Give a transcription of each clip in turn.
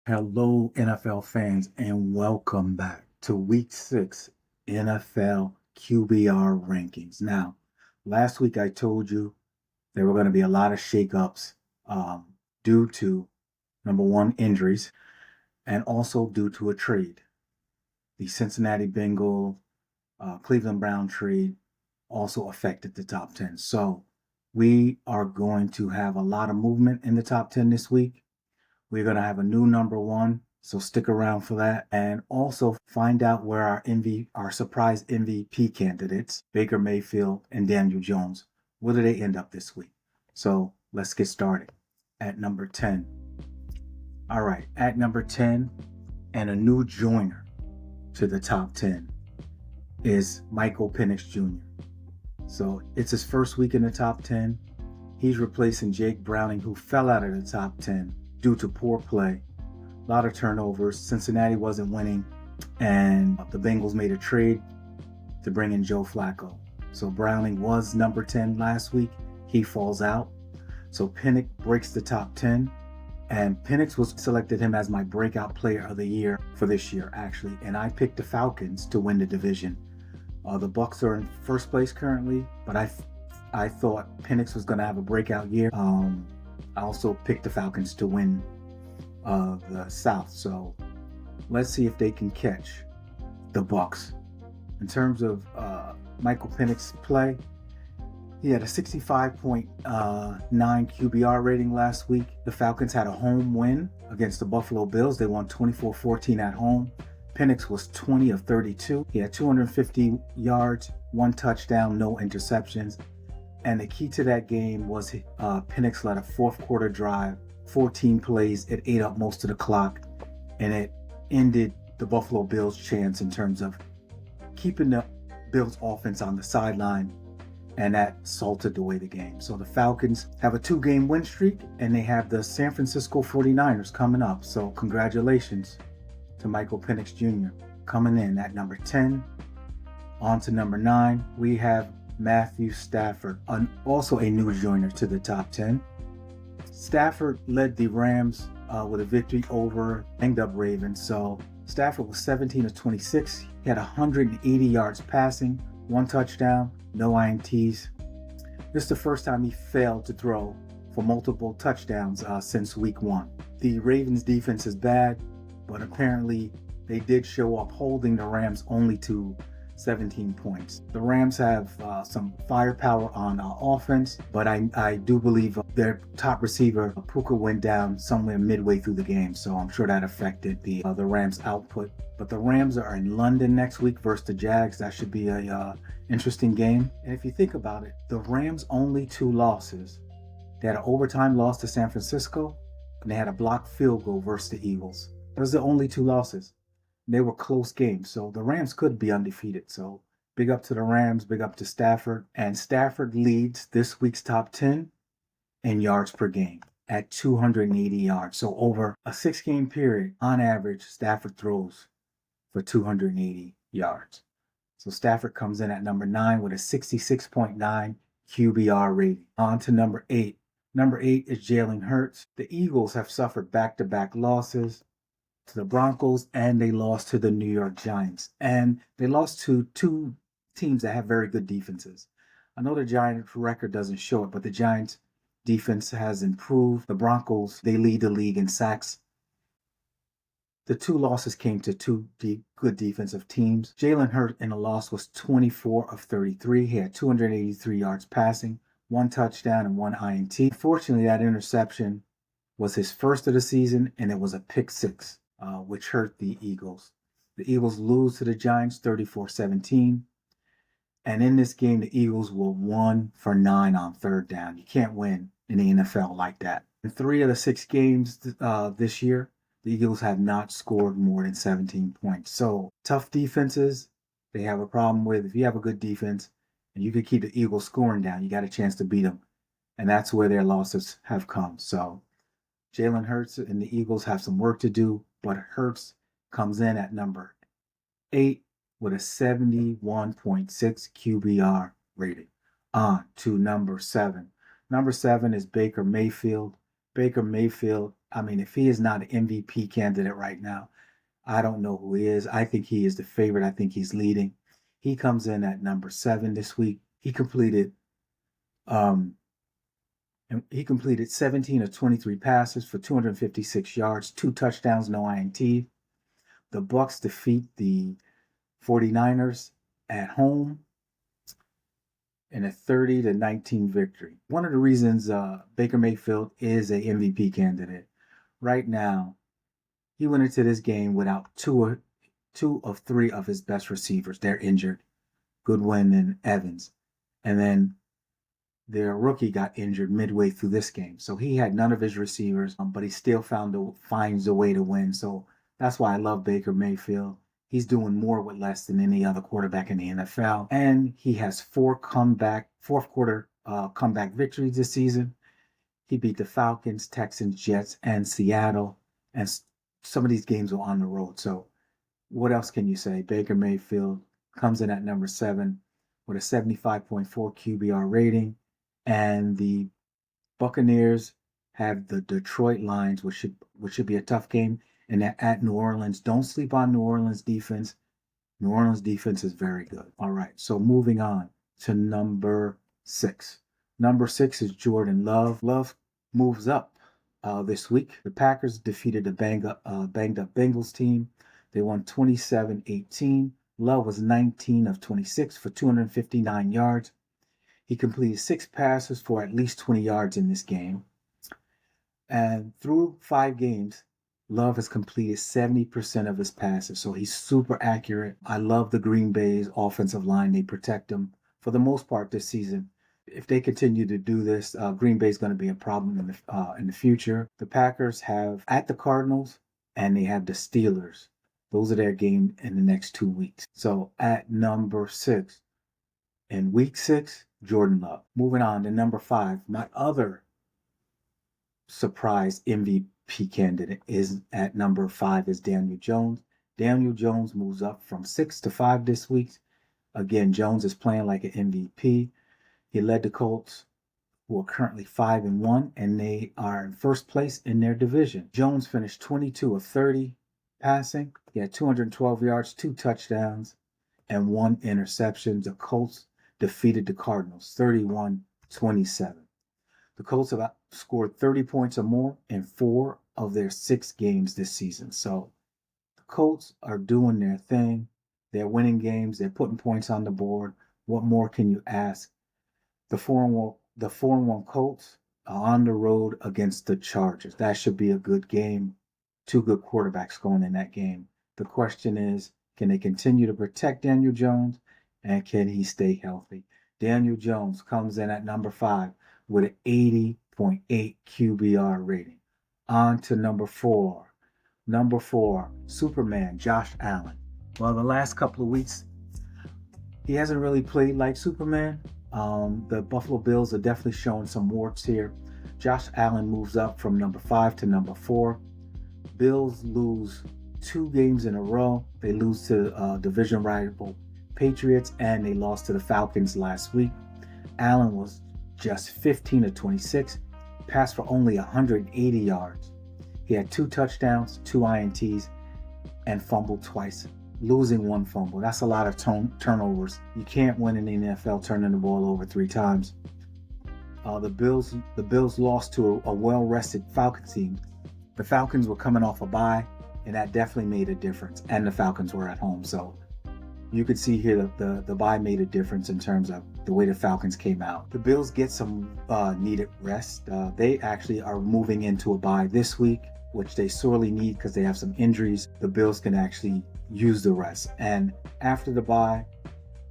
Hello, NFL fans, and welcome back to Week 6 NFL QBR rankings. Now, last week I told you there were going to be a lot of shakeups due to, number one, injuries, and also due to a trade. The Cincinnati Bengal Cleveland Brown trade also affected the top 10. So we are going to have a lot of movement in the top 10 this week. We're going to have a new number one, so stick around for that. And also find out where our surprise MVP candidates, Baker Mayfield and Daniel Jones, where do they end up this week? So let's get started. At number 10. All right, at number 10, and a new joiner to the top 10 is Michael Penix Jr. So it's his first week in the top 10. He's replacing Jake Browning, who fell out of the top 10 due to poor play. A lot of turnovers. Cincinnati wasn't winning, and the Bengals made a trade to bring in Joe Flacco. So Browning was number 10 last week. He falls out. So Penix breaks the top 10. And Penix selected him as my breakout player of the year for this year, actually. And I picked the Falcons to win the division. The Bucs are in first place currently, but I thought Penix was going to have a breakout year. I also picked the Falcons to win the South. So let's see if they can catch the Bucs. In terms of Michael Penix's play, he had a 65.9 QBR rating last week. The Falcons had a home win against the Buffalo Bills. They won 24-14 at home. Penix was 20 of 32. He had 250 yards, 1 touchdown, no interceptions. And the key to that game was Penix led a fourth quarter drive, 14 plays. It ate up most of the clock, and it ended the Buffalo Bills' chance in terms of keeping the Bills' offense on the sideline, and that salted away the game. So the Falcons have a 2-game win streak, and they have the San Francisco 49ers coming up. So congratulations to Michael Penix Jr. coming in at number 10. On to number 9, we have Matthew Stafford, also a new joiner to the top 10. Stafford led the Rams with a victory over banged up Ravens. So Stafford was 17 of 26. He had 180 yards passing, 1 touchdown, no INTs. This is the first time he failed to throw for multiple touchdowns since week 1. The Ravens defense is bad, but apparently they did show up holding the Rams only to 17 points. The Rams have some firepower on offense, but I do believe their top receiver, Puka, went down somewhere midway through the game, so I'm sure that affected the Rams' output. But the Rams are in London next week versus the Jags. That should be a interesting game. And if you think about it, the Rams' only 2 losses, they had an overtime loss to San Francisco, and they had a blocked field goal versus the Eagles. Those are the only 2 losses. They were close games, so the Rams could be undefeated. So big up to the Rams, big up to Stafford. And Stafford leads this week's top 10 in yards per game at 280 yards. So over a 6-game period, on average, Stafford throws for 280 yards. So Stafford comes in at number 9 with a 66.9 QBR rating. On to number 8. Number 8 is Jalen Hurts. The Eagles have suffered back-to-back losses to the Broncos, and they lost to the New York Giants. And they lost to 2 teams that have very good defenses. I know the Giants record doesn't show it, but the Giants defense has improved. The Broncos, they lead the league in sacks. The 2 losses came to 2 good defensive teams. Jalen Hurts in the loss was 24 of 33. He had 283 yards passing, 1 touchdown, and 1 INT. Unfortunately, that interception was his first of the season, and it was a pick 6. Which hurt the Eagles. The Eagles lose to the Giants 34-17. And in this game, the Eagles were 1 for 9 on 3rd down. You can't win in the NFL like that. In 3 of the 6 games this year, the Eagles have not scored more than 17 points. So tough defenses, they have a problem with. If you have a good defense and you can keep the Eagles scoring down, you got a chance to beat them. And that's where their losses have come. So Jalen Hurts and the Eagles have some work to do, but Hurts comes in at number 8 with a 71.6 QBR rating. On to number 7. Number 7 is Baker Mayfield. Baker Mayfield, I mean, if he is not an MVP candidate right now, I don't know who he is. I think he is the favorite. I think he's leading. He comes in at number 7 this week. Um he completed 17 of 23 passes for 256 yards, 2 touchdowns, no INT. The Bucks defeat the 49ers at home in a 30-19 victory. One of the reasons Baker Mayfield is a MVP candidate right now, he went into this game without two of three of his best receivers. They're injured, Goodwin and Evans. And then their rookie got injured midway through this game. So he had none of his receivers, but he still finds a way to win. So that's why I love Baker Mayfield. He's doing more with less than any other quarterback in the NFL. And he has fourth quarter comeback victories this season. He beat the Falcons, Texans, Jets, and Seattle. And some of these games were on the road. So what else can you say? Baker Mayfield comes in at number 7 with a 75.4 QBR rating. And the Buccaneers have the Detroit Lions, which should be a tough game. And at New Orleans, don't sleep on New Orleans defense. New Orleans defense is very good. All right, so moving on to number 6. Number 6 is Jordan Love. Love moves up this week. The Packers defeated the banged up Bengals team. They won 27-18. Love was 19 of 26 for 259 yards. He completed 6 passes for at least 20 yards in this game. And through 5 games, Love has completed 70% of his passes, so he's super accurate. I love the Green Bay's offensive line. They protect him for the most part this season. If they continue to do this, Green Bay is going to be a problem in the future. The Packers have at the Cardinals and they have the Steelers. Those are their game in the next 2 weeks. So at number 6, in week 6, Jordan Love. Moving on to number 5, my other surprise MVP candidate is at number 5 is Daniel Jones. Daniel Jones moves up from 6 to 5 this week. Again, Jones is playing like an MVP. He led the Colts, who are currently 5-1, and they are in first place in their division. Jones finished 22 of 30 passing. He had 212 yards, 2 touchdowns, and 1 interception. The Colts defeated the Cardinals 31-27. The Colts have scored 30 points or more in 4 of their 6 games this season. So the Colts are doing their thing. They're winning games. They're putting points on the board. What more can you ask? The 4-1 Colts are on the road against the Chargers. That should be a good game. 2 good quarterbacks going in that game. The question is, can they continue to protect Daniel Jones? And can he stay healthy? Daniel Jones comes in at number 5 with an 80.8 QBR rating. On to number 4. Number 4, Superman, Josh Allen. Well, the last couple of weeks, he hasn't really played like Superman. The Buffalo Bills are definitely showing some warts here. Josh Allen moves up from number 5 to number 4. Bills lose 2 games in a row. They lose to division rival Patriots, and they lost to the Falcons last week. Allen was just 15 of 26, passed for only 180 yards. He had 2 touchdowns, 2 INTs, and fumbled twice, losing 1 fumble. That's a lot of turnovers. You can't win in the NFL turning the ball over 3 times. The Bills lost to a well-rested Falcons team. The Falcons were coming off a bye, and that definitely made a difference. And the Falcons were at home, so you could see here that the bye made a difference in terms of the way the Falcons came out. The Bills get some needed rest. They actually are moving into a bye this week, which they sorely need because they have some injuries. The Bills can actually use the rest. And after the bye,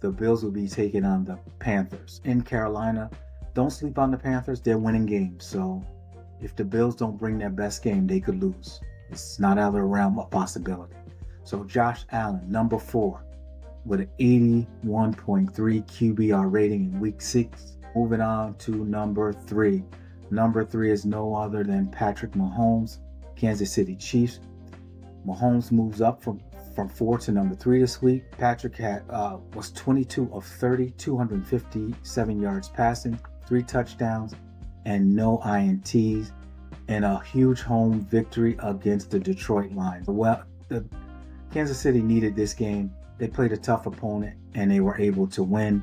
the Bills will be taking on the Panthers in Carolina. Don't sleep on the Panthers. They're winning games. So if the Bills don't bring their best game, they could lose. It's not out of the realm of possibility. So Josh Allen, number 4, with an 81.3 QBR rating in week 6. Moving on to number 3. Number 3 is no other than Patrick Mahomes, Kansas City Chiefs. Mahomes moves up from 4 to number 3 this week. Patrick was 22 of 30, 257 yards passing, 3 touchdowns, and no INTs. in a huge home victory against the Detroit Lions. Well, the Kansas City needed this game. They played a tough opponent and they were able to win.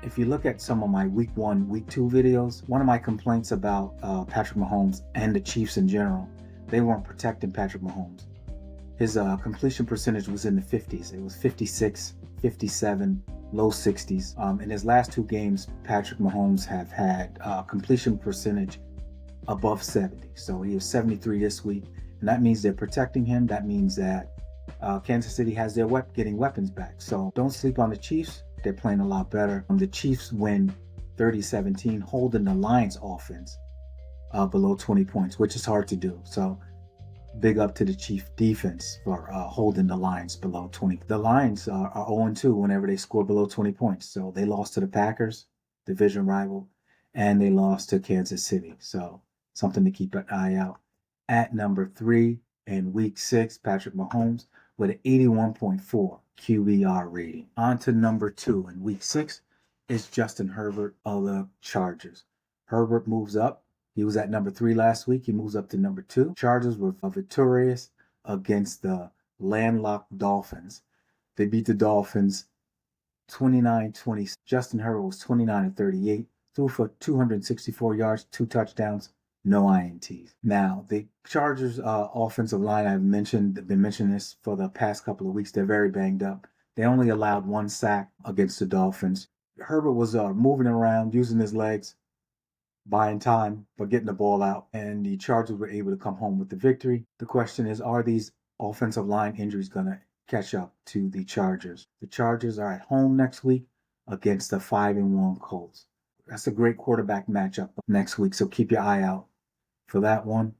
If you look at some of my week 1, week 2 videos, one of my complaints about Patrick Mahomes and the Chiefs in general, they weren't protecting Patrick Mahomes. His completion percentage was in the 50s. It was 56, 57, low 60s. In his last 2 games, Patrick Mahomes have had completion percentage above 70. So he was 73 this week, and that means they're protecting him. That means that Kansas City has their getting weapons back. So don't sleep on the Chiefs. They're playing a lot better. The Chiefs win 30-17, holding the Lions offense below 20 points, which is hard to do. So big up to the Chiefs defense for holding the Lions below 20. The Lions are 0-2 whenever they score below 20 points. So they lost to the Packers, division rival, and they lost to Kansas City. So something to keep an eye out. At number 3 in week 6, Patrick Mahomes with an 81.4 QBR rating. On to number 2 in week 6 is Justin Herbert of the Chargers. Herbert moves up. He was at number 3 last week. He moves up to number 2. Chargers were victorious against the landlocked Dolphins. They beat the Dolphins 29-20. Justin Herbert was 29-38, threw for 264 yards, 2 touchdowns, no INTs. Now, the Chargers offensive line, I've been mentioning this for the past couple of weeks. They're very banged up. They only allowed 1 sack against the Dolphins. Herbert was moving around, using his legs, buying time for getting the ball out, and the Chargers were able to come home with the victory. The question is, are these offensive line injuries going to catch up to the Chargers? The Chargers are at home next week against the 5-1 Colts. That's a great quarterback matchup next week, so keep your eye out for that one.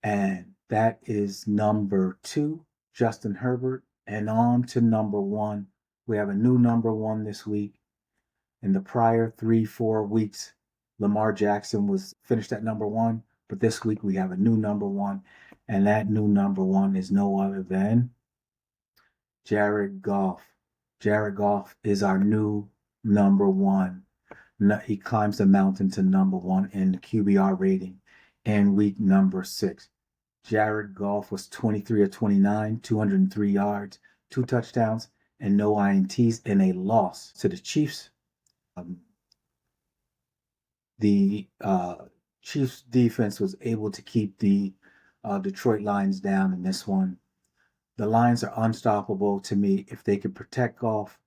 And that is number 2, Justin Herbert. And on to number 1. We have a new number 1 this week. In the prior 3-4 weeks, Lamar Jackson was finished at number 1, but this week we have a new number 1, and that new number 1 is no other than Jared Goff. Jared Goff is our new number 1. He climbs the mountain to number 1 in the QBR rating in week number 6. Jared Goff was 23 of 29, 203 yards, 2 touchdowns, and no INTs in a loss to the Chiefs. The Chiefs defense was able to keep the Detroit Lions down in this one. The Lions are unstoppable to me if they can protect Goff.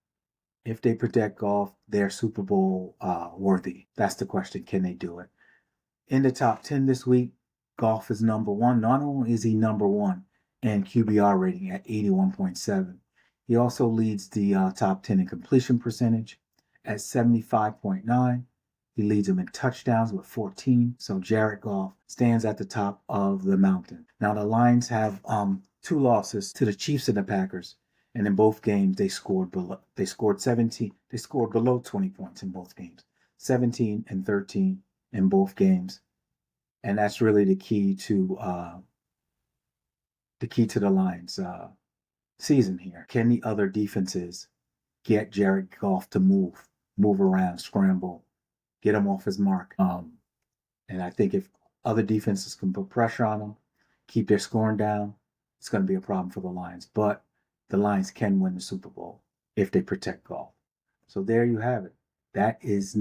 If they protect Goff, they're Super Bowl worthy. That's the question. Can they do it? In the top 10 this week, Goff is number 1. Not only is he number 1 in QBR rating at 81.7, he also leads the top 10 in completion percentage at 75.9. He leads them in touchdowns with 14. So Jared Goff stands at the top of the mountain. Now the Lions have 2 losses to the Chiefs and the Packers, and in both games they scored below 20 points in both games. 17 and 13 in both games. And that's really the key to the Lions season here. Can the other defenses get Jared Goff to move around, scramble, get him off his mark? And I think if other defenses can put pressure on him, keep their scoring down, it's going to be a problem for the Lions. But the Lions can win the Super Bowl if they protect Goff. So there you have it. That is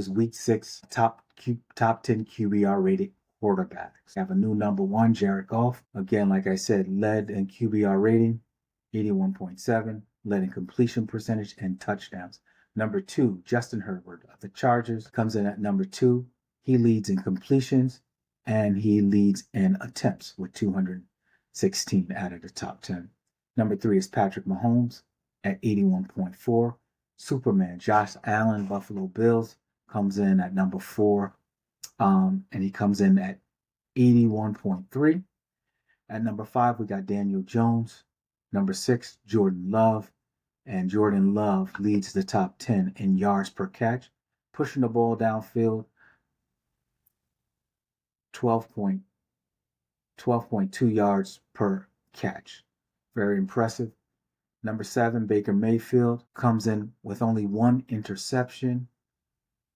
week 6 top 10 QBR rated quarterbacks. We have a new number 1, Jared Goff. Again, like I said, led in QBR rating, 81.7, led in completion percentage and touchdowns. Number 2, Justin Herbert of the Chargers comes in at number 2. He leads in completions and he leads in attempts with 216 out of the top 10. Number 3 is Patrick Mahomes at 81.4. Superman Josh Allen, Buffalo Bills, comes in at number 4, and he comes in at 81.3. At number 5, we got Daniel Jones. Number 6, Jordan Love, and Jordan Love leads the top 10 in yards per catch, pushing the ball downfield, 12.2 yards per catch. Very impressive. Number 7, Baker Mayfield, comes in with only 1 interception,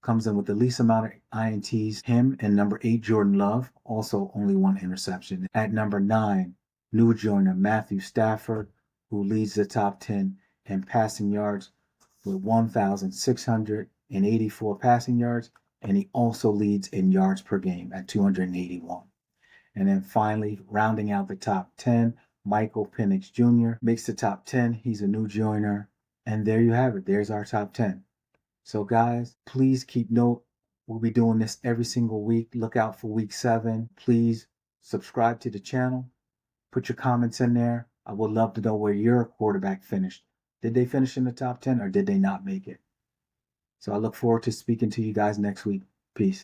comes in with the least amount of INTs. Him and number 8, Jordan Love, also only 1 interception. At number 9, new joiner Matthew Stafford, who leads the top 10 in passing yards with 1,684 passing yards, and he also leads in yards per game at 281. And then finally, rounding out the top 10, Michael Penix Jr. makes the top 10. He's a new joiner. And there you have it. There's our top 10. So guys, please keep note. We'll be doing this every single week. Look out for week 7. Please subscribe to the channel. Put your comments in there. I would love to know where your quarterback finished. Did they finish in the top 10 or did they not make it? So I look forward to speaking to you guys next week. Peace.